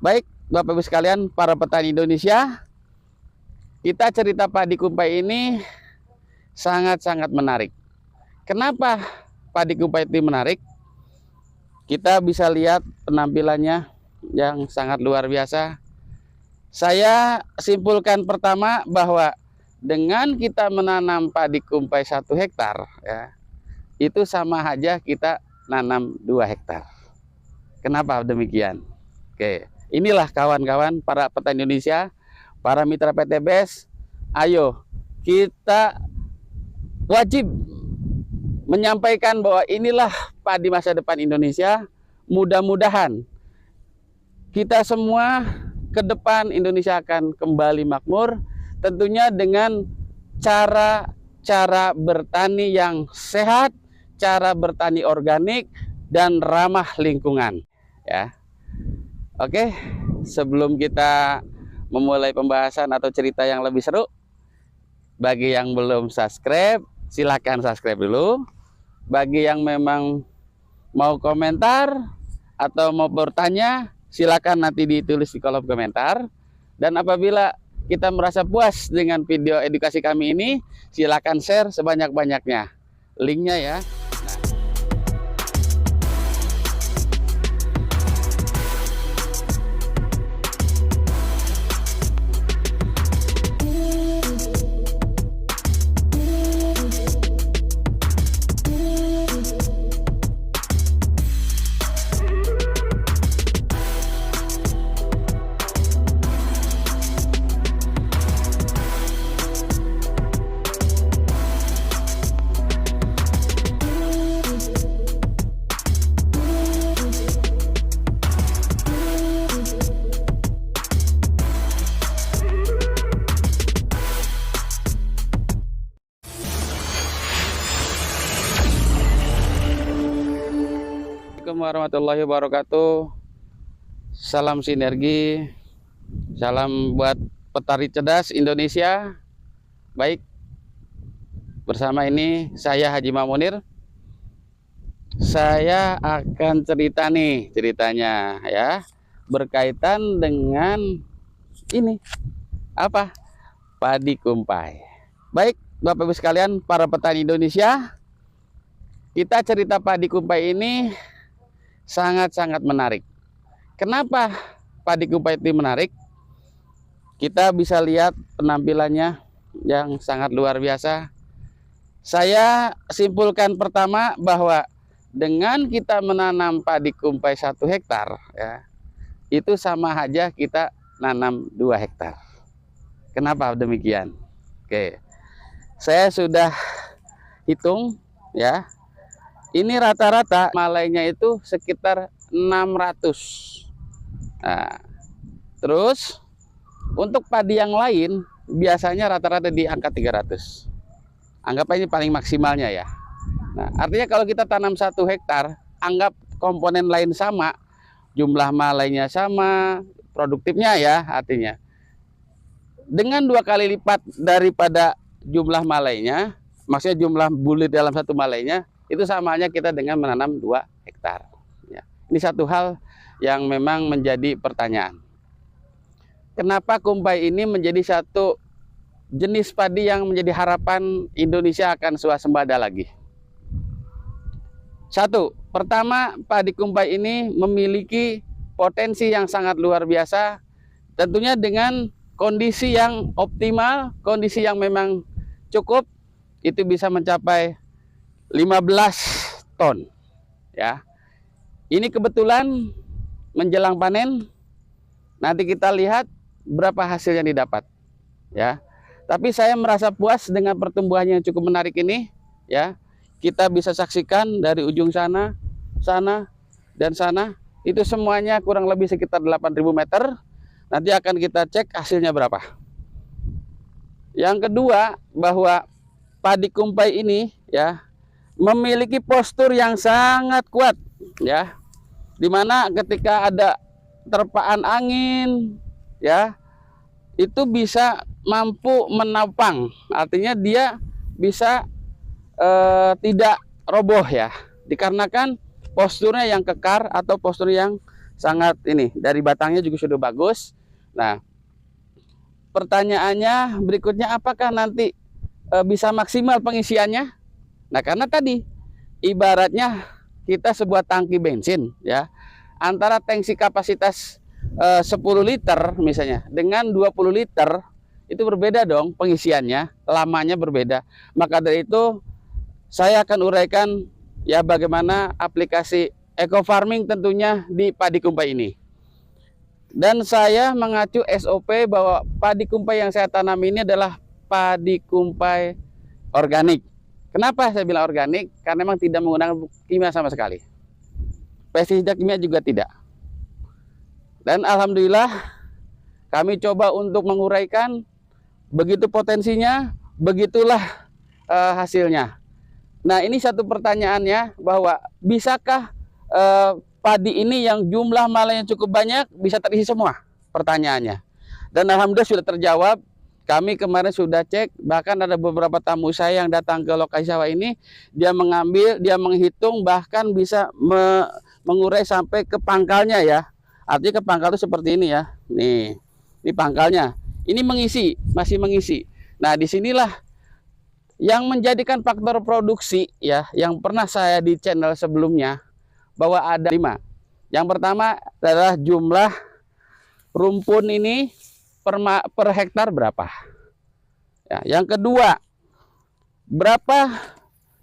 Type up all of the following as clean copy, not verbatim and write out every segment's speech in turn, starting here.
Baik, Bapak Ibu sekalian, para petani Indonesia, kita cerita padi kumpai ini sangat-sangat menarik. Kenapa padi kumpai ini menarik? Kita bisa lihat penampilannya yang sangat luar biasa. Saya simpulkan pertama bahwa dengan kita menanam padi kumpai 1 hektar, ya, itu sama aja kita nanam 2 hektar. Kenapa demikian? Oke. Inilah kawan-kawan para petani Indonesia, para mitra PTBS, ayo kita wajib menyampaikan bahwa inilah padi masa depan Indonesia. Mudah-mudahan kita semua ke depan Indonesia akan kembali makmur, tentunya dengan cara bertani yang sehat, cara bertani organik dan ramah lingkungan, ya. Oke, sebelum kita memulai pembahasan atau cerita yang lebih seru, bagi yang belum subscribe, silahkan subscribe dulu. Bagi yang memang mau komentar atau mau bertanya, silakan nanti ditulis di kolom komentar. Dan apabila kita merasa puas dengan video edukasi kami ini, silakan share sebanyak-banyaknya. Linknya ya. Assalamualaikum warahmatullahi wabarakatuh. Salam sinergi, salam buat petani cerdas Indonesia. Baik, bersama ini saya Haji Mamunir. Saya akan cerita nih ceritanya ya, berkaitan dengan ini apa? Padi kumpai. Baik, Bapak Ibu sekalian, para petani Indonesia, kita cerita padi kumpai ini sangat-sangat menarik. Kenapa padi kumpai ini menarik? Kita bisa lihat penampilannya yang sangat luar biasa. Saya simpulkan pertama bahwa dengan kita menanam padi kumpai 1 hektar, ya, itu sama aja kita nanam 2 hektar. Kenapa demikian? Oke, saya sudah hitung ya. Ini rata-rata malainya itu sekitar 600. Nah, terus untuk padi yang lain biasanya rata-rata di angka 300. Anggap ini paling maksimalnya ya. Nah, artinya kalau kita tanam 1 hektar, anggap komponen lain sama, jumlah malainya sama, produktifnya ya artinya. Dengan 2 kali lipat daripada jumlah malainya, maksudnya jumlah bulir dalam 1 malainya, itu samanya kita dengan menanam 2 hektar. Ya. Ini satu hal yang memang menjadi pertanyaan. Kenapa kumpai ini menjadi satu jenis padi yang menjadi harapan Indonesia akan swasembada lagi? Satu, pertama, padi kumpai ini memiliki potensi yang sangat luar biasa, tentunya dengan kondisi yang optimal, kondisi yang memang cukup, itu bisa mencapai 15 ton ya. Ini kebetulan menjelang panen, nanti kita lihat berapa hasil yang didapat ya. Tapi saya merasa puas dengan pertumbuhan yang cukup menarik ini ya. Kita bisa saksikan dari ujung sana, dan sana, itu semuanya kurang lebih sekitar 8.000 meter. Nanti akan kita cek hasilnya berapa. Yang kedua, bahwa padi kumpai ini ya memiliki postur yang sangat kuat ya, dimana ketika ada terpaan angin ya, itu bisa mampu menopang, artinya dia bisa tidak roboh ya, dikarenakan posturnya yang kekar atau postur yang sangat ini, dari batangnya juga sudah bagus. Nah, pertanyaannya berikutnya, apakah nanti bisa maksimal pengisiannya? Nah, karena tadi ibaratnya kita sebuah tangki bensin ya, antara tangki kapasitas 10 liter misalnya dengan 20 liter itu berbeda dong pengisiannya, lamanya berbeda. Maka dari itu saya akan uraikan ya bagaimana aplikasi eco farming tentunya di padi kumpai ini. Dan saya mengacu SOP bahwa padi kumpai yang saya tanam ini adalah padi kumpai organik. Kenapa saya bilang organik? Karena memang tidak menggunakan kimia sama sekali. Pestisida kimia juga tidak. Dan alhamdulillah kami coba untuk menguraikan, begitu potensinya, begitulah hasilnya. Nah, ini satu pertanyaannya, bahwa bisakah padi ini yang jumlah malainya cukup banyak bisa terisi semua? Pertanyaannya. Dan alhamdulillah sudah terjawab. Kami kemarin sudah cek, bahkan ada beberapa tamu saya yang datang ke lokasi sawah ini, dia mengambil, dia menghitung, bahkan bisa mengurai sampai ke pangkalnya ya. Artinya ke pangkal itu seperti ini ya. Nih, ini pangkalnya. Ini mengisi, masih mengisi. Nah, disinilah yang menjadikan faktor produksi ya, yang pernah saya di channel sebelumnya, bahwa ada 5. Yang pertama adalah jumlah rumpun ini per hektar berapa. Ya, yang kedua, berapa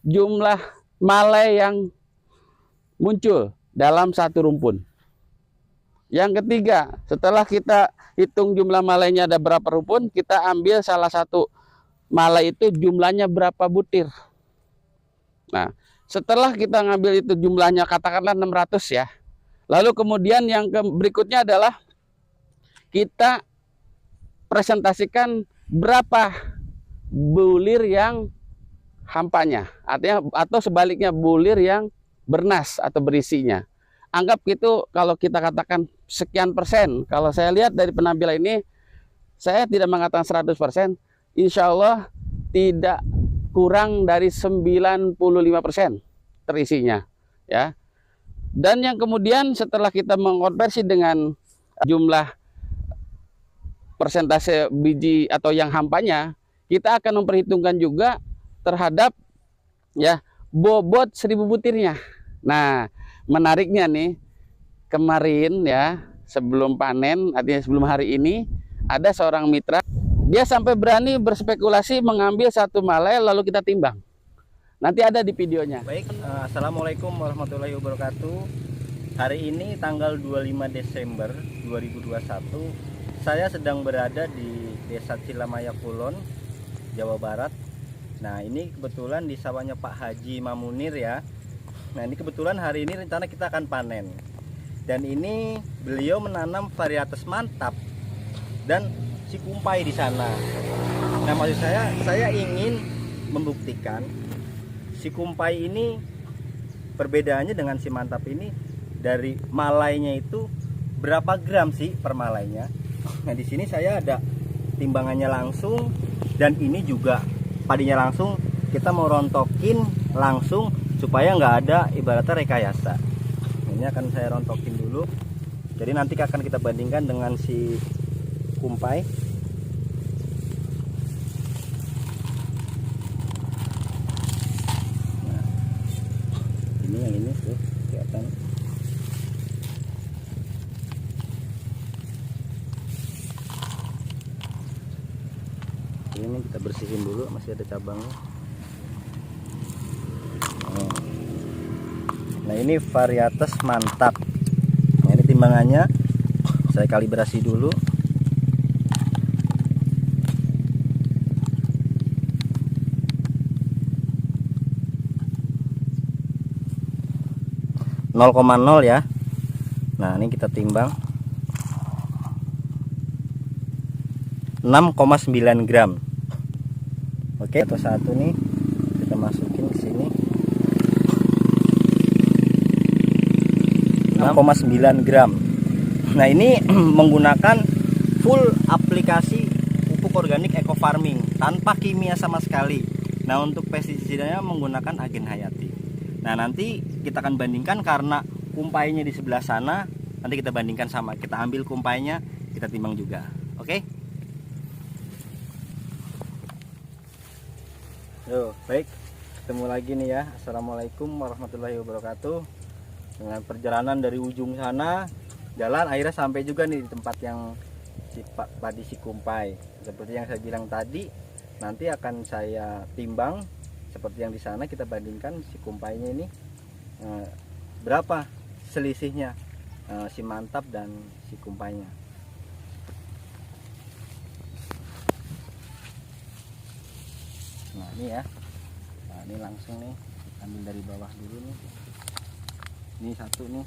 jumlah malai yang muncul dalam satu rumpun. Yang ketiga, setelah kita hitung jumlah malainya ada berapa rumpun, kita ambil salah satu malai itu jumlahnya berapa butir. Nah, setelah kita ngambil itu jumlahnya katakanlah 600 ya. Lalu kemudian yang berikutnya adalah kita presentasikan berapa bulir yang hampanya, artinya atau sebaliknya bulir yang bernas atau berisinya. Anggap gitu, kalau kita katakan sekian persen. Kalau saya lihat dari penampilan ini, saya tidak mengatakan 100%, insya Allah tidak kurang dari 95% terisinya ya. Dan yang kemudian setelah kita mengkonversi dengan jumlah persentase biji atau yang hampanya, kita akan memperhitungkan juga terhadap ya bobot 1000 butirnya. Nah, menariknya nih, kemarin ya sebelum panen, artinya sebelum hari ini, ada seorang mitra, dia sampai berani berspekulasi mengambil satu malai lalu kita timbang. Nanti ada di videonya. Baik, assalamualaikum warahmatullahi wabarakatuh. Hari ini tanggal 25 Desember 2021, saya sedang berada di Desa Cilamaya Kulon, Jawa Barat. Nah, ini kebetulan di sawahnya Pak Haji Mamunir ya. Nah, ini kebetulan hari ini rencana kita akan panen. Dan ini beliau menanam varietas mantap dan si kumpai di sana. Nah, maksud saya ingin membuktikan si kumpai ini perbedaannya dengan si mantap ini, dari malainya itu berapa gram sih per malainya. Nah, di sini saya ada timbangannya langsung, dan ini juga padinya langsung. Kita mau rontokin langsung supaya nggak ada ibaratnya rekayasa. Ini akan saya rontokin dulu. Jadi nanti akan kita bandingkan dengan si kumpai. Nah, ini yang ini tuh kelihatan. Ini kita bersihin dulu, masih ada cabangnya. Nah, ini varietas mantap. Nah, ini timbangannya saya kalibrasi dulu. Nol koma nol ya. Nah, ini kita timbang 6,9 gram. Oke, atau satu nih kita masukin ke sini. 6,9 gram. Nah, ini menggunakan full aplikasi pupuk organik eco farming tanpa kimia sama sekali. Nah, untuk pestisidanya menggunakan agen hayati. Nah, nanti kita akan bandingkan karena kumpainya di sebelah sana, nanti kita bandingkan sama, kita ambil kumpainya, kita timbang juga. Oke? Yo, baik, ketemu lagi nih ya. Assalamualaikum warahmatullahi wabarakatuh. Dengan perjalanan dari ujung sana, jalan akhirnya sampai juga nih di tempat yang padi si kumpai. Seperti yang saya bilang tadi, nanti akan saya timbang seperti yang di sana, kita bandingkan si kumpainya ini berapa selisihnya si mantap dan si kumpainya. Nah ini ya, nah ini langsung nih ambil dari bawah dulu nih. Ini satu nih.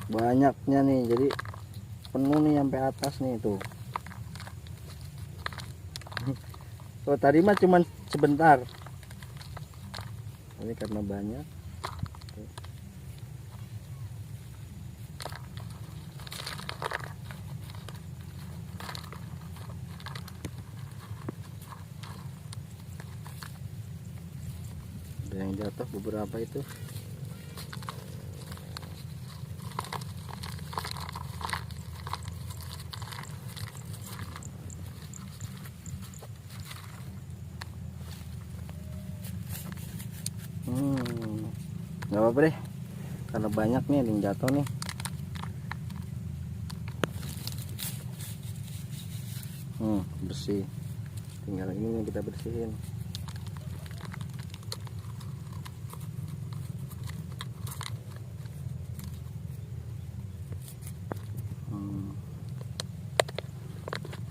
Banyaknya nih, jadi penuh nih sampai atas nih tuh. Oh, tadi mah cuman sebentar. Ini karena banyak. Ada yang jatuh beberapa itu. Nggak apa-apa deh, karena banyak nih yang jatuh nih. Bersih, tinggal ini yang kita bersihin.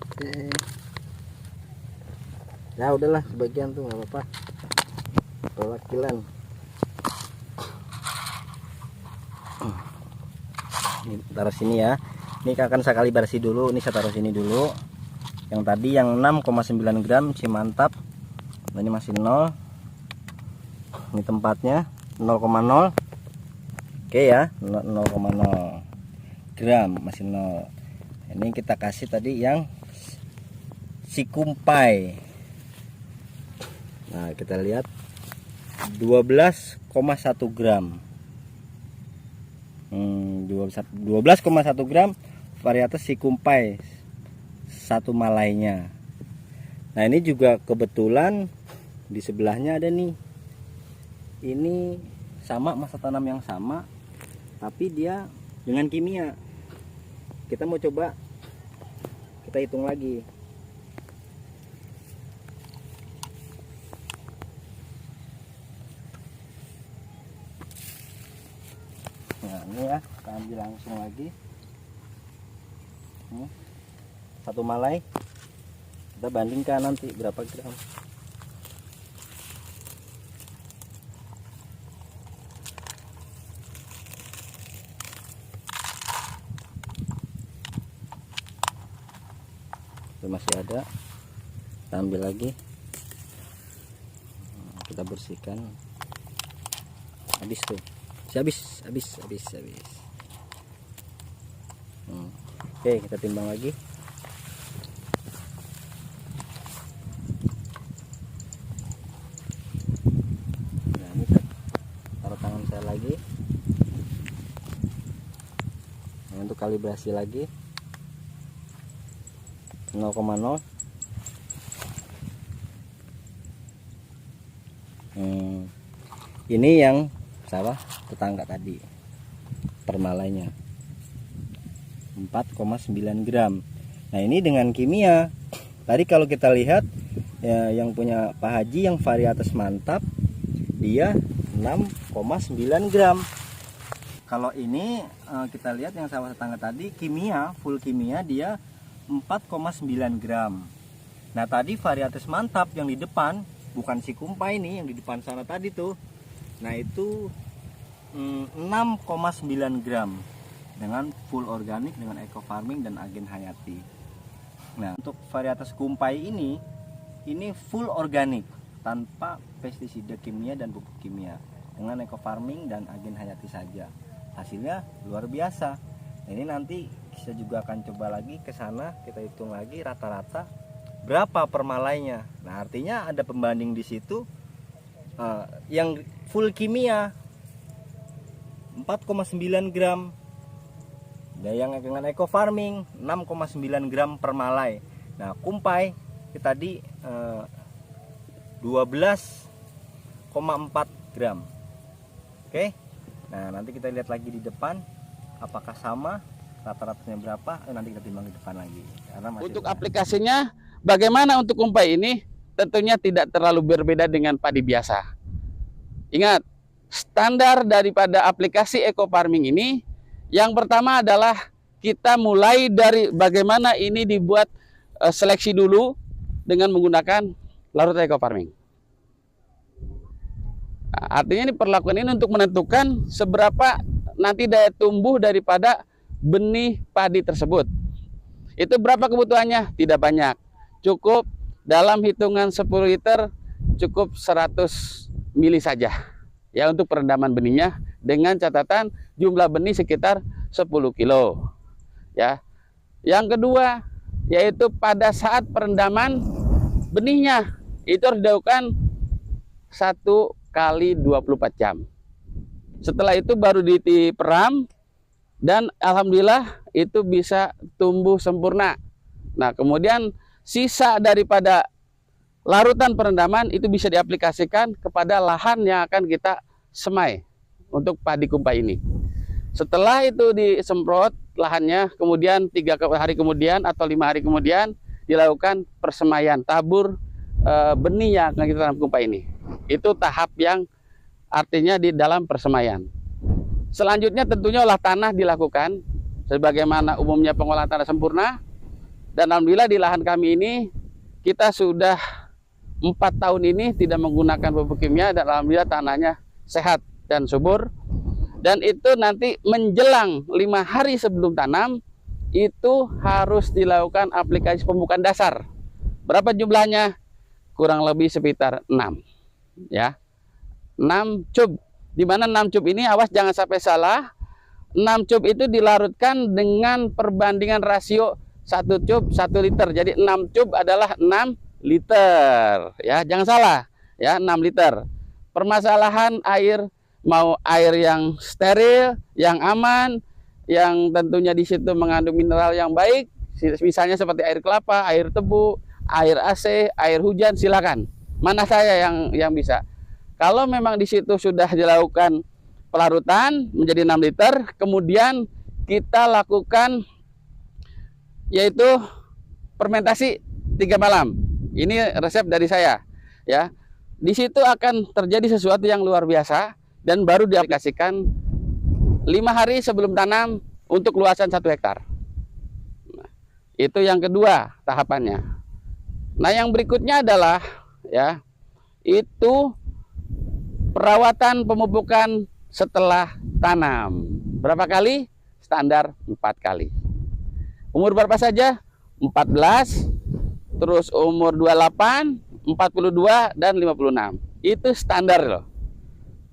Oke. Ya udahlah, sebagian tuh nggak apa-apa, perwakilan. Ini taruh sini ya. Ini akan saya kalibrasi dulu. Ini saya taruh sini dulu. Yang tadi yang 6,9 gram si mantap. Nah, ini masih 0. Ini tempatnya 0,0. Oke ya, 0,0 gram masih 0. Ini kita kasih tadi yang si kumpai. Nah, kita lihat 12,1 gram. 12,1 gram varietas si kumpai satu malainya. Nah ini juga kebetulan di sebelahnya ada nih, ini sama masa tanam yang sama tapi dia dengan kimia. Kita mau coba, kita hitung lagi. Nah ini ya, kita ambil langsung lagi. Ini satu malai, kita bandingkan nanti berapa gram. Itu masih ada, kita ambil lagi, kita bersihkan. Habis tuh, habis. Oke, kita timbang lagi. Nah ini taruh tangan saya lagi. Nah, untuk kalibrasi lagi 0,0. Ini yang sawah tetangga tadi permalainya 4,9 gram. Nah ini dengan kimia. Tadi kalau kita lihat ya, yang punya Pak Haji yang varietas mantap dia 6,9 gram. Kalau ini kita lihat yang sawah tetangga tadi kimia, full kimia, dia 4,9 gram. Nah tadi varietas mantap yang di depan, bukan si kumpai ini yang di depan sana tadi tuh. Nah itu 6,9 gram dengan full organik, dengan eco farming dan agen hayati. Nah untuk varietas kumpai ini full organik tanpa pestisida kimia dan pupuk kimia, dengan eco farming dan agen hayati saja. Hasilnya luar biasa. Nah, ini nanti kita juga akan coba lagi ke sana, kita hitung lagi rata-rata berapa permalainya. Nah, artinya ada pembanding di situ. Yang full kimia 4,9 gram, dan yang dengan eco farming 6,9 gram per malai. Nah, kumpai tadi 12,4 gram. Oke. Nah, nanti kita lihat lagi di depan apakah sama, rata-ratanya berapa. Nanti kita timbang di depan lagi karena masih Untuk aplikasinya bagaimana untuk kumpai ini? Tentunya tidak terlalu berbeda dengan padi biasa. Ingat, standar daripada aplikasi eco farming ini, yang pertama adalah kita mulai dari bagaimana ini dibuat seleksi dulu dengan menggunakan larutan eco farming. Nah, artinya ini perlakuan ini untuk menentukan seberapa nanti daya tumbuh daripada benih padi tersebut. Itu berapa kebutuhannya? Tidak banyak. Cukup dalam hitungan 10 liter, cukup 100 mili saja. Ya, untuk perendaman benihnya dengan catatan jumlah benih sekitar 10 kilo. Ya. Yang kedua, yaitu pada saat perendaman benihnya itu harus dilakukan 1 kali 24 jam. Setelah itu baru diperam dan alhamdulillah itu bisa tumbuh sempurna. Nah, kemudian sisa daripada larutan perendaman itu bisa diaplikasikan kepada lahan yang akan kita semai untuk padi kumpai ini. Setelah itu disemprot lahannya, kemudian 3 hari kemudian atau 5 hari kemudian dilakukan persemaian tabur benih yang akan kita tanam kumpai ini. Itu tahap yang artinya di dalam persemaian. Selanjutnya tentunya olah tanah dilakukan sebagaimana umumnya pengolahan tanah sempurna. Dan alhamdulillah di lahan kami ini kita sudah 4 tahun ini tidak menggunakan pupuk kimia dan alhamdulillah tanahnya sehat dan subur. Dan itu nanti menjelang 5 hari sebelum tanam itu harus dilakukan aplikasi pemupukan dasar. Berapa jumlahnya? Kurang lebih sekitar 6. Ya. 6 cub. Di mana 6 cub ini awas jangan sampai salah. 6 cub itu dilarutkan dengan perbandingan rasio 1 cub 1 liter. Jadi 6 cub adalah 6 liter. Ya, jangan salah. Ya, 6 liter. Permasalahan air, mau air yang steril, yang aman, yang tentunya di situ mengandung mineral yang baik, misalnya seperti air kelapa, air tebu, air AC, air hujan, silakan. Mana saya yang bisa. Kalau memang di situ sudah dilakukan pelarutan menjadi 6 liter, kemudian kita lakukan yaitu fermentasi 3 malam. Ini resep dari saya, ya. Di situ akan terjadi sesuatu yang luar biasa dan baru diaplikasikan 5 hari sebelum tanam untuk luasan 1 hektar. Nah, itu yang kedua tahapannya. Nah, yang berikutnya adalah ya, itu perawatan pemupukan setelah tanam. Berapa kali? Standar 4 kali. Umur berapa saja? 14, terus umur 28, 42, dan 56. Itu standar loh.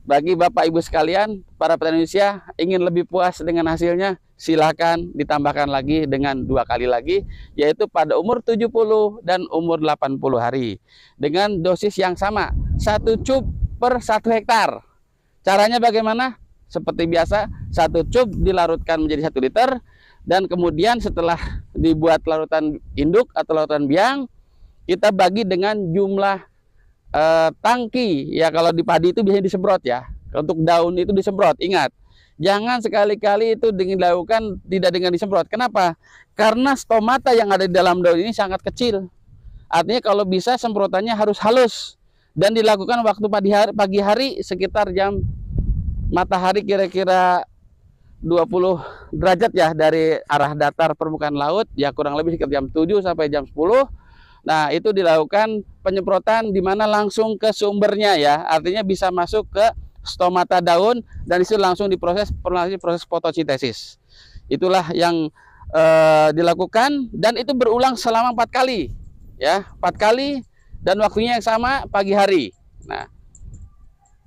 Bagi Bapak Ibu sekalian, para petani Indonesia ingin lebih puas dengan hasilnya, silakan ditambahkan lagi dengan 2 kali lagi, yaitu pada umur 70 dan umur 80 hari. Dengan dosis yang sama, 1 cub per 1 hektar. Caranya bagaimana? Seperti biasa, 1 cub dilarutkan menjadi 1 liter, dan kemudian setelah dibuat larutan induk atau larutan biang, kita bagi dengan jumlah tangki. Ya, kalau di padi itu biasanya disemprot ya. Untuk daun itu disemprot. Ingat, jangan sekali-kali itu dilakukan tidak dengan disemprot. Kenapa? Karena stomata yang ada di dalam daun ini sangat kecil. Artinya kalau bisa semprotannya harus halus dan dilakukan waktu pagi hari sekitar jam matahari kira-kira 20 derajat ya dari arah datar permukaan laut, ya kurang lebih sekitar jam 7 sampai jam 10. Nah, itu dilakukan penyemprotan di mana langsung ke sumbernya ya. Artinya bisa masuk ke stomata daun dan itu langsung diproses proses fotosintesis. Itulah yang dilakukan dan itu berulang selama 4 kali. Ya, 4 kali dan waktunya yang sama pagi hari. Nah,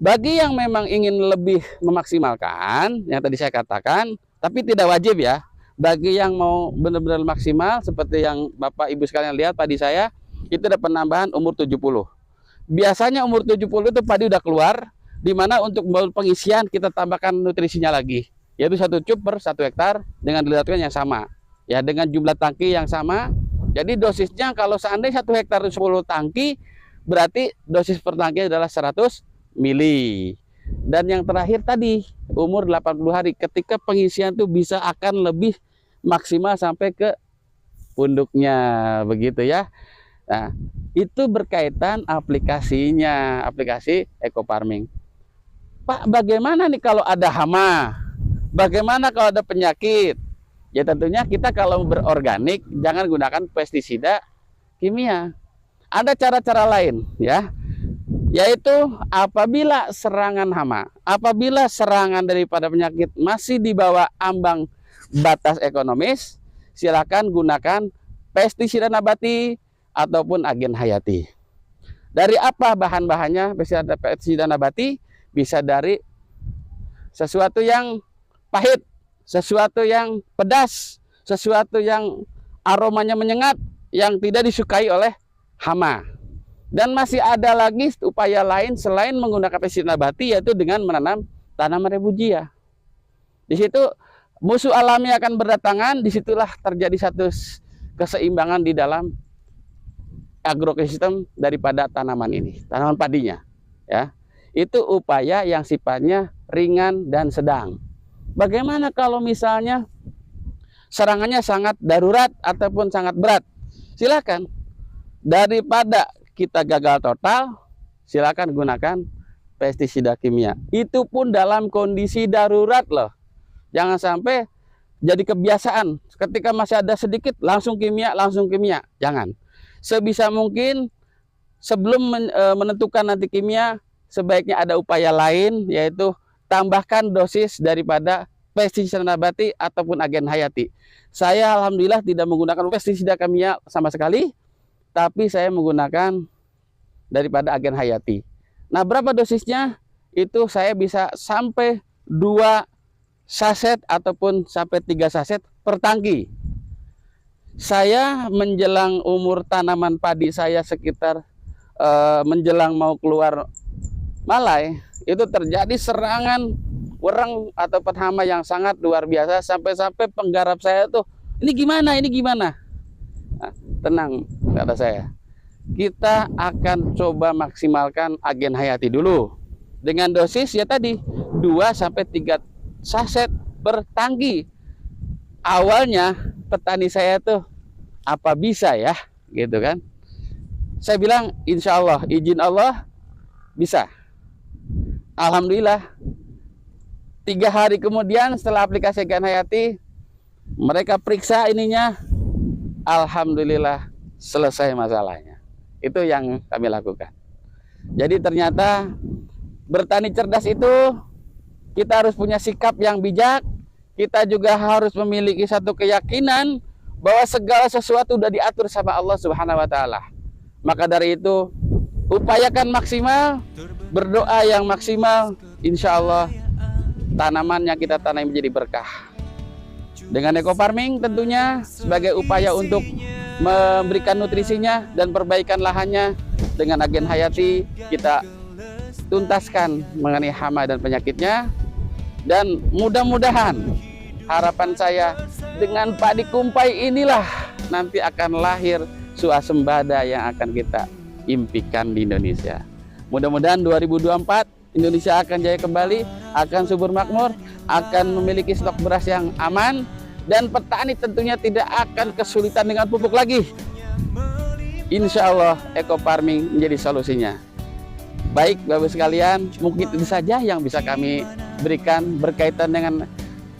bagi yang memang ingin lebih memaksimalkan yang tadi saya katakan, tapi tidak wajib ya. Bagi yang mau benar-benar maksimal seperti yang Bapak Ibu sekalian lihat padi saya, itu ada penambahan umur 70. Biasanya umur 70 itu padi udah keluar, di mana untuk pengisian kita tambahkan nutrisinya lagi, yaitu 1 cub per 1 hektar dengan dilatihkan yang sama, ya, dengan jumlah tangki yang sama. Jadi dosisnya kalau seandainya 1 hektar 10 tangki, berarti dosis per tangki adalah 100 mili. Dan yang terakhir tadi, umur 80 hari, ketika pengisian itu bisa akan lebih maksimal sampai ke punduknya, begitu ya. Nah, itu berkaitan aplikasinya, aplikasi eco farming. Pak, bagaimana nih kalau ada hama? Bagaimana kalau ada penyakit? Ya tentunya kita kalau berorganik jangan gunakan pestisida kimia. Ada cara-cara lain, ya, yaitu apabila serangan hama, apabila serangan daripada penyakit masih di bawah ambang batas ekonomis, silakan gunakan pestisida nabati ataupun agen hayati. Dari apa bahan-bahannya pestisida nabati? Bisa dari sesuatu yang pahit, sesuatu yang pedas, sesuatu yang aromanya menyengat, yang tidak disukai oleh hama. Dan masih ada lagi upaya lain selain menggunakan pestisida nabati, yaitu dengan menanam tanaman refugia. Di situ musuh alami akan berdatangan, disitulah terjadi satu keseimbangan di dalam agroekosistem daripada tanaman ini, tanaman padinya, ya. Itu upaya yang sifatnya ringan dan sedang. Bagaimana kalau misalnya serangannya sangat darurat ataupun sangat berat? Silakan. Daripada kita gagal total, silakan gunakan pestisida kimia. Itu pun dalam kondisi darurat loh. Jangan sampai jadi kebiasaan. Ketika masih ada sedikit langsung kimia, Jangan. Sebisa mungkin sebelum menentukan nanti kimia, sebaiknya ada upaya lain, yaitu tambahkan dosis daripada pestisida nabati ataupun agen hayati. Saya alhamdulillah tidak menggunakan pestisida kimia sama sekali, tapi saya menggunakan daripada agen hayati. Nah, berapa dosisnya? Itu saya bisa sampai 2 saset ataupun sampai 3 saset per tangki. Saya menjelang umur tanaman padi saya sekitar menjelang mau keluar malai, itu terjadi serangan wereng atau hama yang sangat luar biasa, sampai-sampai penggarap saya tuh, ini gimana? Nah, tenang, kata saya, kita akan coba maksimalkan agen hayati dulu dengan dosis ya tadi 2 sampai 3 saset per tangki. Awalnya petani saya tuh, apa bisa ya, gitu kan? Saya bilang insya Allah, izin Allah bisa. Alhamdulillah 3 hari kemudian setelah aplikasi agen hayati, mereka periksa ininya, alhamdulillah selesai masalahnya. Itu yang kami lakukan. Jadi ternyata bertani cerdas itu kita harus punya sikap yang bijak. Kita juga harus memiliki satu keyakinan bahwa segala sesuatu sudah diatur sama Allah Subhanahu wa taala. Maka dari itu upayakan maksimal, berdoa yang maksimal, insya Allah tanaman yang kita tanam menjadi berkah. Dengan eco farming tentunya sebagai upaya untuk memberikan nutrisinya dan perbaikan lahannya, dengan agen hayati kita tuntaskan mengenai hama dan penyakitnya. Dan mudah-mudahan harapan saya dengan padi kumpai inilah nanti akan lahir swasembada yang akan kita impikan di Indonesia. Mudah-mudahan 2024 Indonesia akan jaya kembali, akan subur makmur, akan memiliki stok beras yang aman, dan petani tentunya tidak akan kesulitan dengan pupuk lagi. Insya Allah eco farming menjadi solusinya. Baik Bapak sekalian, mungkin itu saja yang bisa kami berikan berkaitan dengan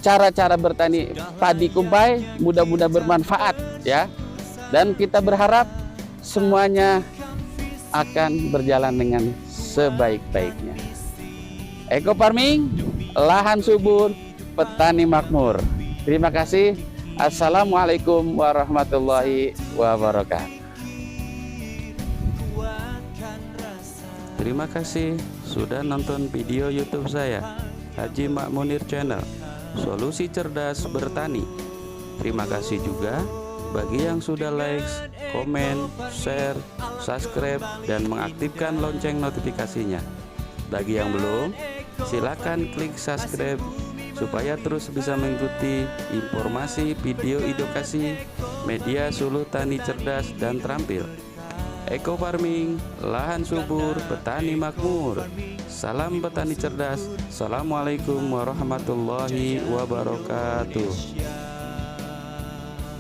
cara-cara bertani padi kumpai. Mudah-mudahan bermanfaat ya, dan kita berharap semuanya akan berjalan dengan sebaik-baiknya. Eco farming, lahan subur, petani makmur. Terima kasih. Assalamualaikum warahmatullahi wabarakatuh. Terima kasih sudah nonton video YouTube saya, Haji Mak Munir Channel, Solusi Cerdas Bertani. Terima kasih juga bagi yang sudah like, komen, share, subscribe, dan mengaktifkan lonceng notifikasinya. Bagi yang belum, silakan klik subscribe supaya terus bisa mengikuti informasi video edukasi media Suluh Tani Cerdas dan Terampil. Eco Farming, lahan subur, petani makmur. Salam petani cerdas. Assalamualaikum warahmatullahi wabarakatuh.